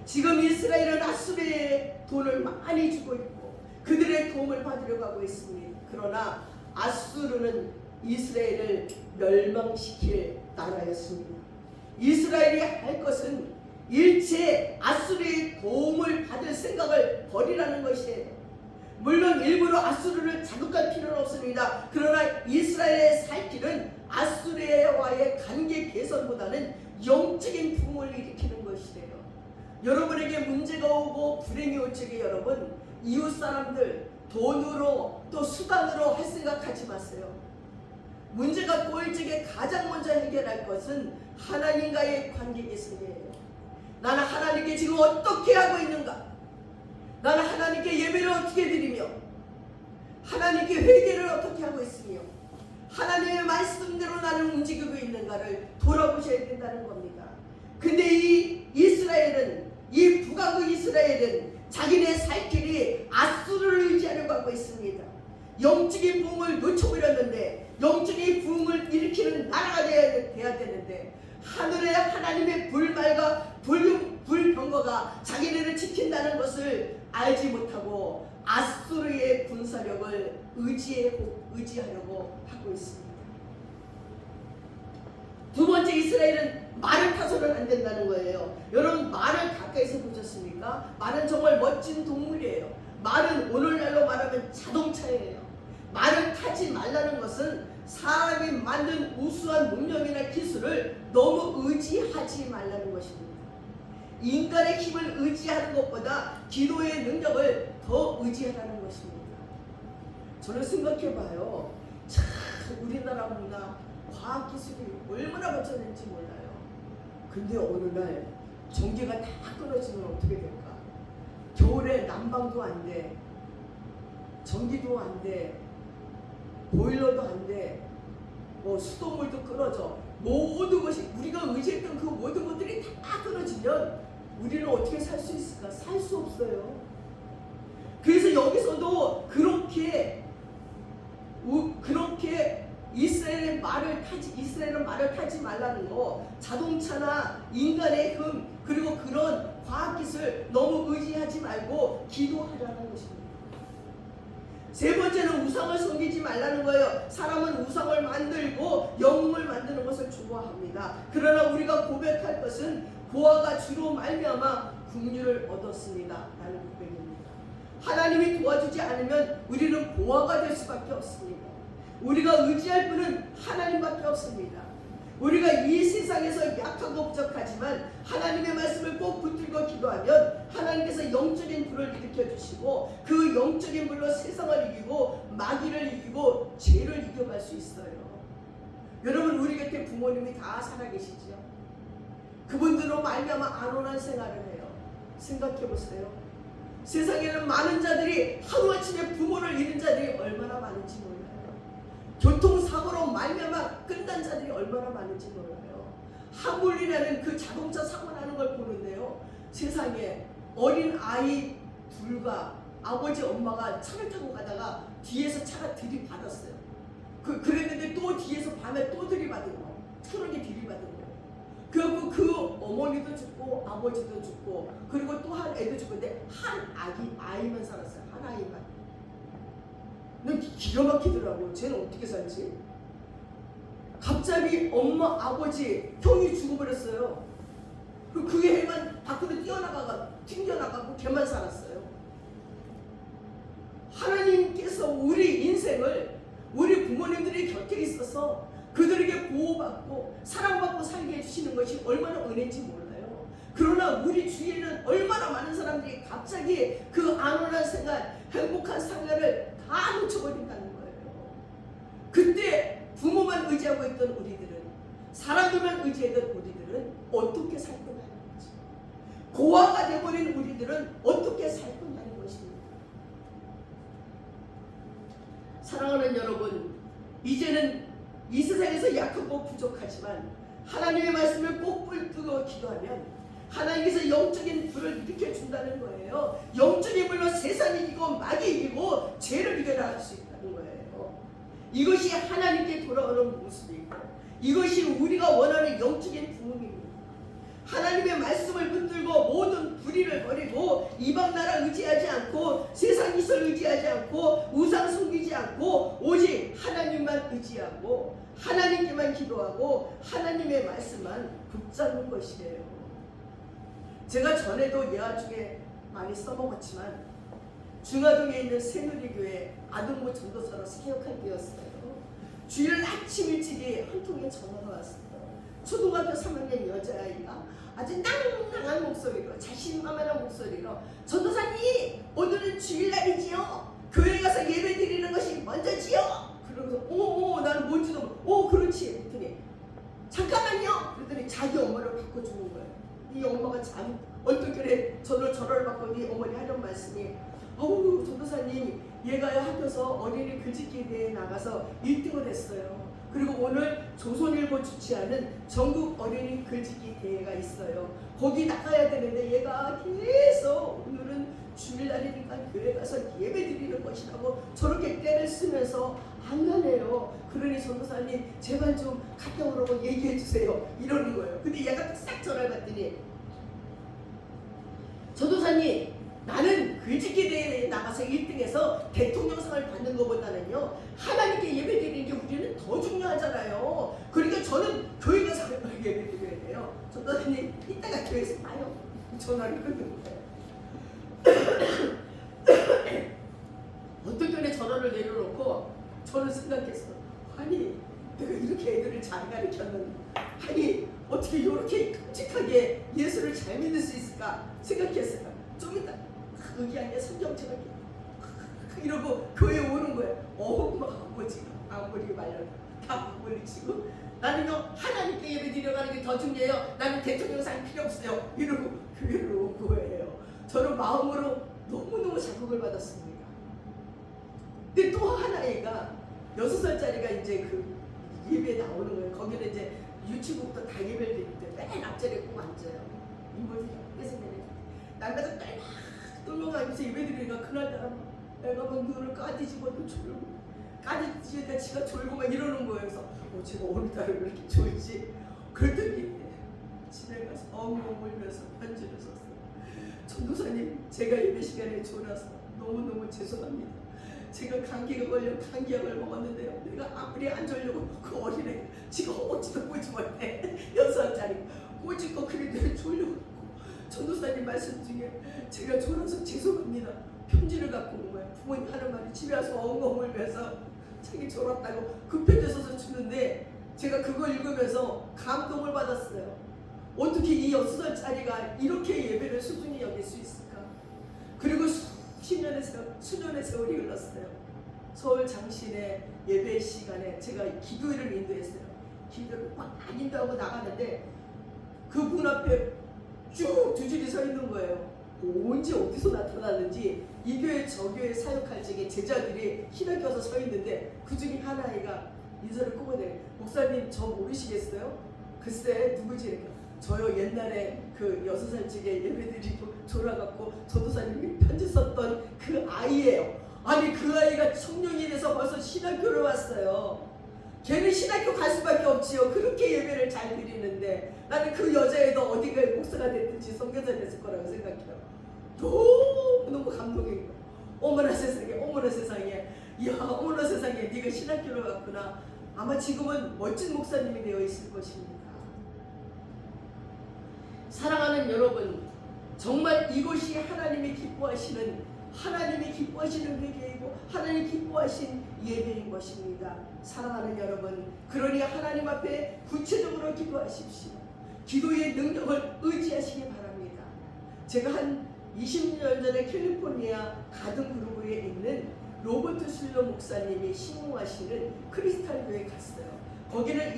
지금 이스라엘은 아수르의 돈을 많이 주고 있고 그들의 도움을 받으려고 하고 있습니다. 그러나 아수르는 이스라엘을 멸망시킬 나라였습니다. 이스라엘이 할 것은 일체 아수르의 도움을 받을 생각을 버리라는 것이에요. 물론 일부러 아수르를 자극할 필요는 없습니다. 그러나 이스라엘의 살 길은 아수르와의 관계 개선보다는 영적인 부흥을 일으키는 것이래요. 여러분에게 문제가 오고 불행이 올 적에 여러분 이웃 사람들 돈으로 또 수단으로 할 생각하지 마세요. 문제가 꼬일 적에 가장 먼저 해결할 것은 하나님과의 관계 개선이에요. 나는 하나님께 지금 어떻게 하고 있는가? 나는 하나님께 예배를 어떻게 드리며 하나님께 회개를 어떻게 하고 있으며 하나님의 말씀대로 나는 움직이고 있는가를 돌아보셔야 된다는 겁니다. 근데 이 이스라엘은 이 북왕국 이스라엘은 자기네 살 길이 아수르를 의지하려고 하고 있습니다. 영적인 부흥을 놓쳐버렸는데 영적인 부흥을 일으키는 나라가 돼야 되는데 하늘의 하나님의 불말과 불병거가 자기네를 지킨다는 것을 알지 못하고 아수르의 군사력을 의지하려고 하고 있습니다. 두 번째, 이스라엘은 말을 타서는 안 된다는 거예요. 여러분, 말을 가까이서 보셨습니까? 말은 정말 멋진 동물이에요. 말은 오늘날로 말하면 자동차예요. 말을 타지 말라는 것은 사람이 만든 우수한 문명이나 기술을 너무 의지하지 말라는 것입니다. 인간의 힘을 의지하는 것보다 기도의 능력을 더 의지하라는 것입니다. 저는 생각해봐요. 참 우리나라 문화, 과학기술이 얼마나 발전했는지 몰라요. 근데 어느 날 전기가 다 끊어지면 어떻게 될까? 겨울에 난방도 안 돼, 전기도 안 돼, 보일러도 안 돼, 수돗물도 끊어져. 모든 것이 우리가 의지했던 그 모든 것들이 다 끊어지면 우리는 어떻게 살 수 있을까? 살 수 없어요. 그래서 그래서 여기서도 그렇게 이스라엘은 말을 타지 말라는 거, 자동차나 인간의 그리고 그런 과학기술 너무 의지하지 말고 기도하라는 것입니다. 세 번째는 우상을 섬기지 말라는 거예요. 사람은 우상을 만들고 영웅을 만드는 것을 좋아합니다. 그러나 우리가 고백할 것은 보아가 주로 말미암아 긍휼을 얻었습니다 라는 고백입니다. 하나님이 도와주지 않으면 우리는 보아가 될 수밖에 없습니다. 우리가 의지할 분은 하나님밖에 없습니다. 우리가 이 세상에서 약하고 부족하지만 하나님의 말씀을 꼭 붙들고 기도하면 하나님께서 영적인 불을 일으켜 주시고 그 영적인 불로 세상을 이기고 마귀를 이기고 죄를 이겨갈 수 있어요. 여러분, 우리 곁에 부모님이 다 살아계시죠? 그분들로 말미암아 안온한 생활을 해요. 생각해 보세요. 세상에는 많은 자들이 하루아침에 부모를 잃은 자들이 얼마나 많은지 몰라요. 교통사고로 말미암아 끝난 자들이 얼마나 많은지 몰라요. 하물리라는 그 자동차 사고 나는 걸 보는데요, 세상에 어린 아이 둘과 아버지 엄마가 차를 타고 가다가 뒤에서 차가 들이받았어요. 그랬는데 또 뒤에서 밤에 또 들이받은 거, 트럭이 들이받은 거. 그래갖고 그 어머니도 죽고 아버지도 죽고 그리고 또 한 애도 죽고, 근데 한 아이만 살았어요. 한 아이만. 난 기가 막히더라고요. 쟤는 어떻게 살지? 갑자기 엄마, 아버지, 형이 죽어버렸어요. 그리고 그 애만 밖으로 튕겨나가고 걔만 살았어요. 하나님께서 우리 인생을 우리 부모님들이 곁에 있어서 그들에게 보호받고 사랑받고 살게 해주시는 것이 얼마나 은혜인지 몰라요. 그러나 우리 주위에는 얼마나 많은 사람들이 갑자기 그 안온한 생활, 행복한 생활을 다 놓쳐버린다는 거예요. 그때 부모만 의지하고 있던 우리들은, 사람들만 의지했던 우리들은 어떻게 살 거냐는 거지. 고아가 되어버린 우리들은 어떻게 살 거냐는 것입니다. 사랑하는 여러분, 이제는 이 세상에서 약하고 부족하지만 하나님의 말씀을 꼭 붙들고 기도하면 하나님께서 영적인 불을 일으켜 준다는 거예요. 영적인 불로 세상이 이기고 마귀 이기고 죄를 이겨나갈 수 있다는 거예요. 이것이 하나님께 돌아오는 모습이고 이것이 우리가 원하는 영적인 부흥입니다. 하나님의 말씀을 붙들고 모든 불의를 버리고 이방 나라 의지하지 않고 세상 기술 의지하지 않고 우상 숨기지 않고 오직 하나님만 의지하고 하나님께만 기도하고 하나님의 말씀만 붙잡는 것이에요. 제가 전에도 예화 중에 많이 써먹었지만 중화동에 있는 새누리교회 아동부 전도사로 사역할 때였어요. 주일 아침 일찍이 한 통의 전화가 왔어요. 초등학교 3학년 여자아이가 아주 낭낭한 목소리로, 자신만만한 목소리로, 전도사님 오늘은 주일날이지요? 교회 가서 예배 드리는 것이 먼저지요? 그러면서 나는 뭔지도 모르고 그렇지 그랬더니 잠깐만요 그랬더니 자기 엄마를 바꿔주는 거예요. 이 엄마가 참 얼떨결에 저를 받고 이 어머니 하는 말씀이, 전도사님 얘가 학교에서 어린이 글짓기 대회에 나가서 1등을 했어요. 그리고 오늘 조선일보 주최하는 전국 어린이 글짓기 대회가 있어요. 거기 나가야 되는데 얘가 계속 오늘은 주일날이니까 교회 가서 예배 드리는 것이라고 저렇게 떼를 쓰면서 안 가네요. 그러니 전도사님 제발 좀 갔다 오라고 얘기해 주세요 이러는 거예요. 근데 얘가 싹 전화를 받더니, 전도사님 나는 글짓기 대회에 나가서 1등해서 대통령상을 받는 것보다는요 하나님께 예배드리는 게 우리는 더 중요하잖아요. 그러니까 저는 교회 가서 예배드려야 돼요. 전도사님 이따가 교회에서 봐요. 전화를 끊는 거예요. 어떤 때에 전화를 내려놓고 저는 생각했어. 아니 내가 이렇게 애들을 잘 가르쳤는데 아니 어떻게 이렇게 끔찍하게 예수를 잘 믿을 수 있을까 생각했어요. 좀 이따 의기하게 성경책을 이러고 교회에 오는 거예요. 엄마 아버지 아무리 말려 다 물리치고 나는요 하나님께 예배 드려가는 게 더 중요해요. 나는 대통령상 필요 없어요 이러고 교회를 온 거예요. 저는 마음으로 너무너무 자극을 받았습니다. 근데 또 하나애가 6살짜리가 이제 그 예배에 나오는 거예요. 거기는 이제 유치부부터 다 예배를 드릴 때 맨 앞자리에 꼭 앉아요. 인물들이 예쁘게 생겨요. 날마다 막 똘망하면서 예배 드리니까 그날따라 애가 막 눈을 까디집어도 졸고 까디지니까 지가 졸고 막 이러는 거예요. 그래서 제가 오늘따라 왜 이렇게 졸지? 그랬더니 집에 가서 엉엉 울면서 편지를 썼어요. 전도사님, 제가 예배 시간에 졸아서 너무너무 죄송합니다. 제가 감기가 걸려 감기약을 먹었는데요. 내가 아무리 안 졸려고 그 어린애 지금 어찌도 보지 못해. 6살짜리 꼬집고 그래도 졸려고. 전도사님 말씀 중에 제가 졸아서 죄송합니다. 편지를 갖고 온 거예요. 부모님 하는 말이 집에 와서 엉엉 울면서 자기 졸았다고 그 편지 써서 주는데 제가 그걸 읽으면서 감동을 받았어요. 어떻게 이 6살짜리가 이렇게 예배를 소중히 여길 수 있을까? 그리고 수년의 세월이 흘렀어요. 서울 장신의 예배 시간에 제가 기도회를 인도했어요. 기도를 막 인도하고 나가는데 그분 앞에 쭉 두 줄이 서 있는 거예요. 언제 어디서 나타났는지 이 교회 저 교회 사역할 적에 제자들이 희나 껴서 서 있는데 그 중에 한 아이가 인사를 끄고내 목사님 저 모르시겠어요? 글쎄 누구지? 이렇게 저요 옛날에 그 6살쯤에 예배드리고 졸아갖고 전도사님이 편지 썼던 그 아이예요. 아니 그 아이가 청년이 돼서 벌써 신학교를 왔어요. 걔는 신학교 갈 수밖에 없지요. 그렇게 예배를 잘 드리는데 나는 그 여자애도 어디가 목사가 됐든지 선교사 됐을 거라고 생각해요. 너무너무 감동이에요. 어머나 세상에 어머나 세상에 이야 어머나 세상에 네가 신학교를 갔구나. 아마 지금은 멋진 목사님이 되어 있을 것입니다. 사랑하는 여러분, 정말 이것이 하나님이 기뻐하시는 회개이고 하나님이 기뻐하신 예배인 것입니다. 사랑하는 여러분, 그러니 하나님 앞에 구체적으로 기도하십시오. 기도의 능력을 의지하시기 바랍니다. 제가 한 20년 전에 캘리포니아 가든 그루브에 있는 로버트 술러 목사님이 신공하시는 크리스탈 교회에 갔어요. 거기는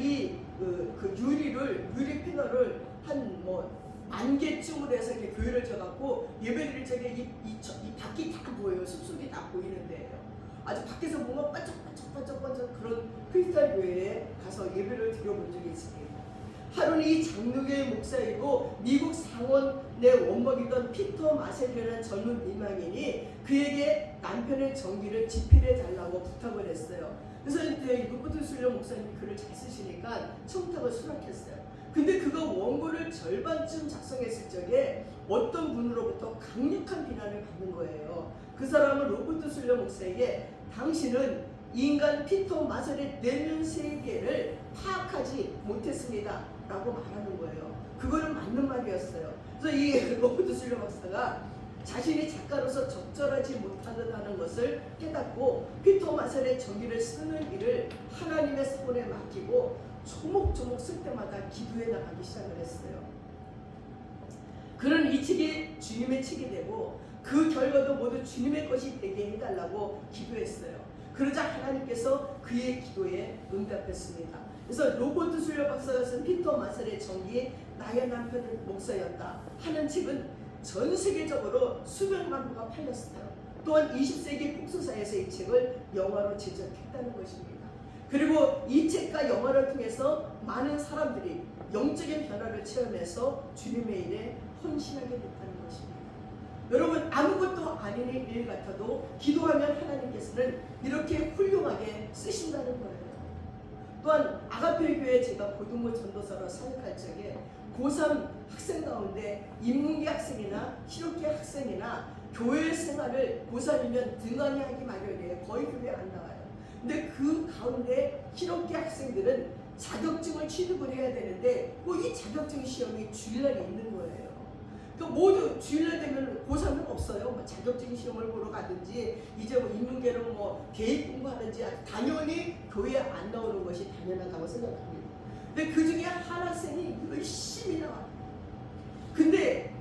그 유리 패널을 한 10,000개쯤으로 해서 이렇게 교회를 져갖고 예배드릴 적에 이 밖이 다 보여요. 숲속이 다 보이는데요. 아주 밖에서 뭔가 반짝반짝 그런 크리스탈 교회에 가서 예배를 드려본 적이 있습니다. 하루는 이 장로교회 목사이고 미국 상원의 원목이던 피터 마셀이라는 젊은 미망인이 그에게 남편의 정기를 집필해 달라고 부탁을 했어요. 그래서 이제 로버트 술러 목사님이 글을 잘 쓰시니까 청탁을 수락했어요. 근데 그거 원고를 절반쯤 작성했을 적에 어떤 분으로부터 강력한 비난을 받는 거예요. 그 사람은 로버트 술러 목사에게 당신은 인간 피터 마셀의 내면 세계를 파악하지 못했습니다 라고 말하는 거예요. 그거는 맞는 말이었어요. 그래서 이 로버트 술러 목사가 자신이 작가로서 적절하지 못하다는 것을 깨닫고 피터 마셀의 정의를 쓰는 일을 하나님의 손에 맡기고 조목조목 쓸 때마다 기도해 나가기 시작을 했어요. 그는 이 책이 주님의 책이 되고 그 결과도 모두 주님의 것이 되게 해달라고 기도했어요. 그러자 하나님께서 그의 기도에 응답했습니다. 그래서 로버트 술러 박사가 쓴 피터 마셀의 정기 나의 남편은 목사였다 하는 책은 전 세계적으로 수백만 부가 팔렸어요. 또한 20세기 폭소사에서 이 책을 영화로 제작했다는 것입니다. 그리고 이 책과 영화를 통해서 많은 사람들이 영적인 변화를 체험해서 주님의 일에 헌신하게 됐다는 것입니다. 여러분, 아무것도 아닌 일 같아도 기도하면 하나님께서는 이렇게 훌륭하게 쓰신다는 거예요. 또한 아가페 교회 제가 고등부 전도사로 사역할 적에 고3 학생 가운데 인문계 학생이나 실업계 학생이나 교회 생활을 고3이면 등한히 하기 마련이에요. 거의 교회 안 나와요. 근데 그 가운데 실업계 학생들은 자격증을 취득을 해야 되는데 이 자격증 시험이 주일날에 있는 거예요. 그러니까 모두 주일날 되면 고3은 없어요. 자격증 시험을 보러 가든지 이제 인문계로 대입 공부하든지 당연히 교회에 안 나오는 것이 당연하다고 생각합니다. 근데 그 중에 한 학생이 열심히 나와요. 근데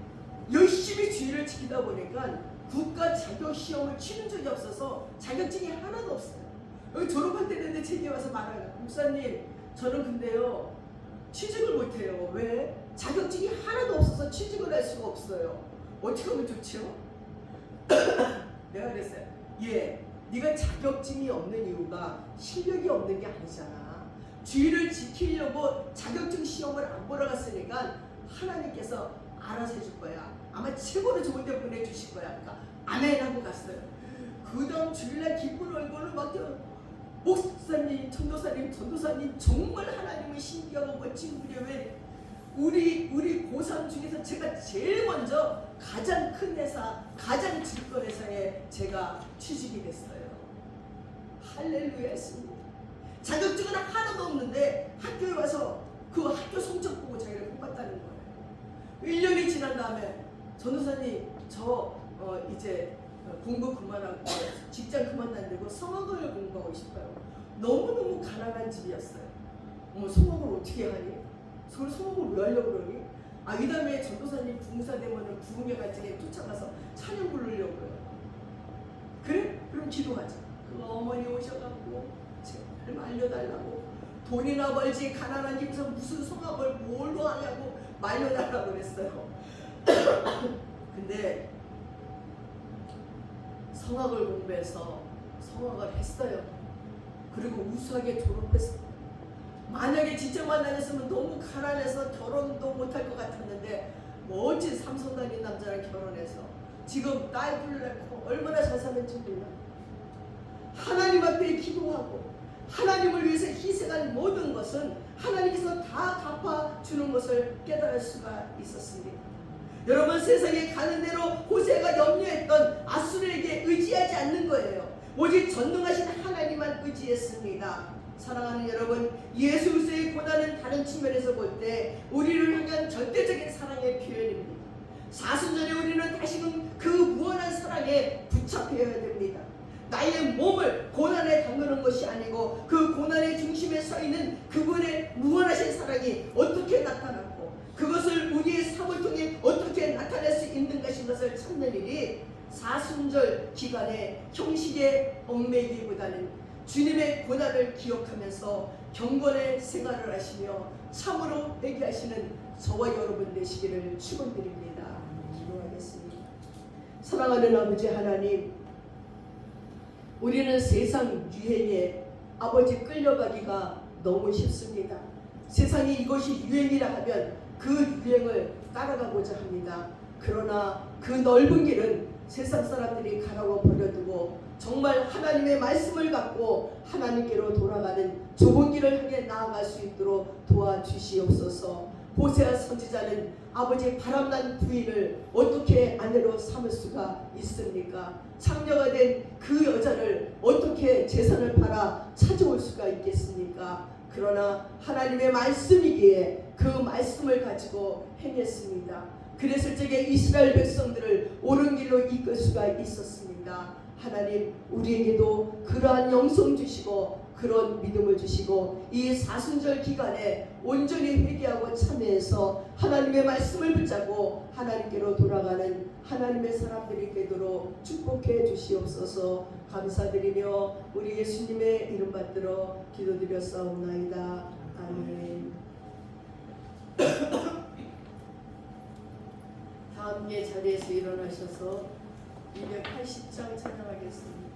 열심히 주의를 지키다 보니까 국가 자격 시험을 치는 적이 없어서 자격증이 하나도 없어요. 여기 졸업할 때 됐는데 제게 와서 말하요. 목사님, 저는 근데요 취직을 못해요. 왜? 자격증이 하나도 없어서 취직을 할 수가 없어요. 어떻게 하면 좋죠? 내가 그랬어요. 네가 자격증이 없는 이유가 실력이 없는 게 아니잖아. 주의를 지키려고 자격증 시험을 안 보러 갔으니까 하나님께서 알아서 해줄 거야. 아마 최고로 좋은 데 보내주실 거야. 그러니까 아멘 하고 갔어요. 그 다음 주일날 기쁜 얼굴을 막 목사님, 전도사님 정말 하나님의 신기하고 멋진 분이에요. 우리 고3 중에서 제가 제일 먼저 가장 큰 회사, 가장 증권 회사에 제가 취직이 됐어요. 할렐루야 했습니다. 자격증은 하나도 없는데 학교에 와서 그 학교 성적 보고 자기를 뽑았다는 거예요. 1년이 지난 다음에 전도사님 저 이제 공부 그만하고 직장 그만두고 성악을 공부하고 싶어요. 너무너무 가난한 집이었어요. 성악을 어떻게 하니? 성악을 왜 하려고 그러니? 이 다음에 전도사님 부흥사 되면은 부흥회 같은 쫓아가서 찬양 부르려고요. 그래? 그럼 기도하자. 그 어머니 오셔갖고 제발 말려달라고, 돈이나 벌지 가난한 집에서 무슨 성악을 뭘로 하냐고 말려달라고 그랬어요. 근데 성악을 공부해서 성악을 했어요. 그리고 우수하게 졸업했어요. 만약에 진짜만 다녔으면 너무 가난해서 결혼도 못할 것 같았는데 멋진 삼성 다닌 남자랑 결혼해서 지금 딸 둘 낳고 얼마나 잘 사는지 몰라. 하나님 앞에 기도하고 하나님을 위해서 희생한 모든 것은 하나님께서 다 갚아주는 것을 깨달을 수가 있었습니다. 여러분, 세상에 가는 대로 호세가 염려했던 아수르에게 의지하지 않는 거예요. 오직 전능하신 하나님만 의지했습니다. 사랑하는 여러분, 예수 그리스도의 고난은 다른 측면에서 볼 때 우리를 향한 절대적인 사랑의 표현입니다. 사순절에 우리는 다시금 그 무한한 사랑에 붙잡혀야 됩니다. 나의 몸을 고난에 담그는 것이 아니고 그 고난의 중심에 서 있는 그분의 무한하신 사랑이 어떻게 나타났고 그것을 우리의 삶을 통해 어떻게 나타낼 수 있는 것을 찾는 일이 사순절 기간에 형식에 얽매이기보다는 주님의 고난을 기억하면서 경건의 생활을 하시며 참으로 회개하시는 저와 여러분 되시기를 축원드립니다. 기도하겠습니다. 사랑하는 아버지 하나님, 우리는 세상 유행에 아버지 끌려가기가 너무 쉽습니다. 세상이 이것이 유행이라 하면 그 유행을 따라가고자 합니다. 그러나 그 넓은 길은 세상 사람들이 가라고 버려두고 정말 하나님의 말씀을 갖고 하나님께로 돌아가는 좁은 길을 향해 나아갈 수 있도록 도와주시옵소서. 호세아 선지자는 아버지 바람난 부인을 어떻게 아내로 삼을 수가 있습니까? 창녀가 된 그 여자를 어떻게 재산을 팔아 찾아올 수가 있겠습니까? 그러나 하나님의 말씀이기에 그 말씀을 가지고 행했습니다. 그랬을 적에 이스라엘 백성들을 옳은 길로 이끌 수가 있었습니다. 하나님, 우리에게도 그러한 영성 주시고 그런 믿음을 주시고 이 사순절 기간에 온전히 회개하고 참회해서 하나님의 말씀을 붙잡고 하나님께로 돌아가는 하나님의 사람들이 되도록 축복해 주시옵소서. 감사드리며 우리 예수님의 이름 받들어 기도드렸사옵나이다. 아멘. 다 함께 자리에서 일어나셔서 280장 찬양하겠습니다.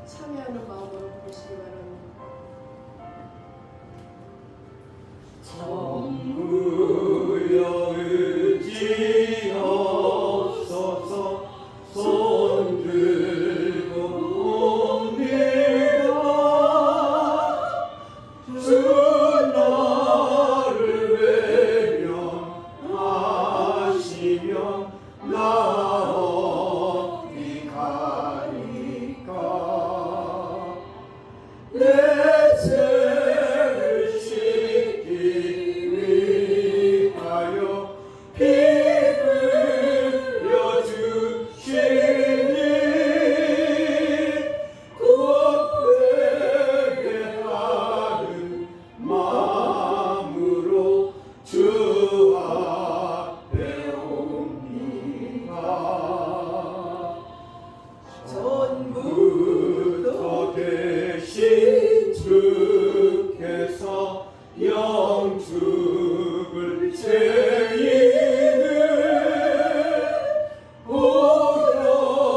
참여하는 마음으로 부르시기 바랍니다. 정부여 의지없어서 손 들고 옵니다. 주 나를 외면하시면 나 어디 가리까. 내 죄를 씻기 위하여 피 흘려 주시니 곧 회개하는 마음으로 주 앞에 옵니다. 전부터 계신 주께서 영축을 죄인을 보여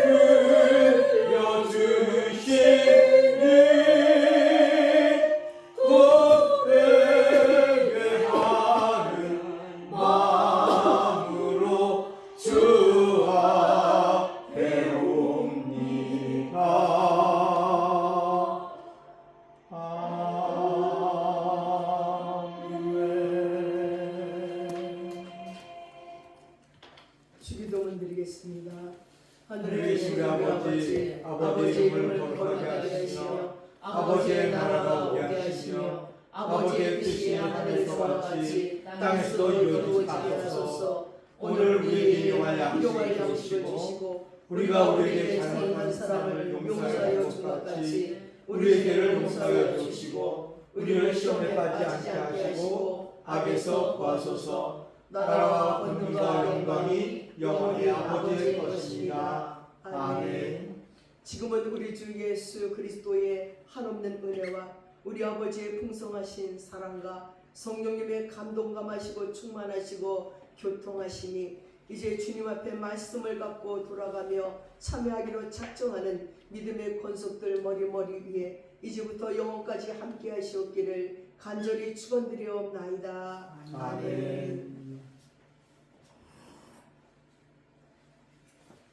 흘려 주시니 복되게 하는 마음으로 주 앞에 옵니다. 주기도문 드리겠습니다. 하늘에 계신 아버지, 아버지의 이름을 거룩하게 하시며 아버지의 나라가 오게 하시며 아버지의 뜻이 하늘에서와 같이 땅에서도 이루어지게 하소서. 오늘 우리에게 일용할 양식을 주시고 우리가 우리에게 잘못한 사람을 용서하여 준 것 같이 우리에게를 용서하여 주시고 우리를 시험에 빠지지 않게 하시고 악에서 구하소서. 나라와 권능과 영광이 영원히 아버지의 것입니다. 아멘. 지금은 우리 주 예수 그리스도의 한없는 은혜와 우리 아버지의 풍성하신 사랑과 성령님의 감동감하시고 충만하시고 교통하심이 이제 주님 앞에 말씀을 갖고 돌아가며 참여하기로 작정하는 믿음의 권속들 머리머리 위에 이제부터 영원까지 함께 하시옵기를 간절히 축원드리옵나이다. 아멘.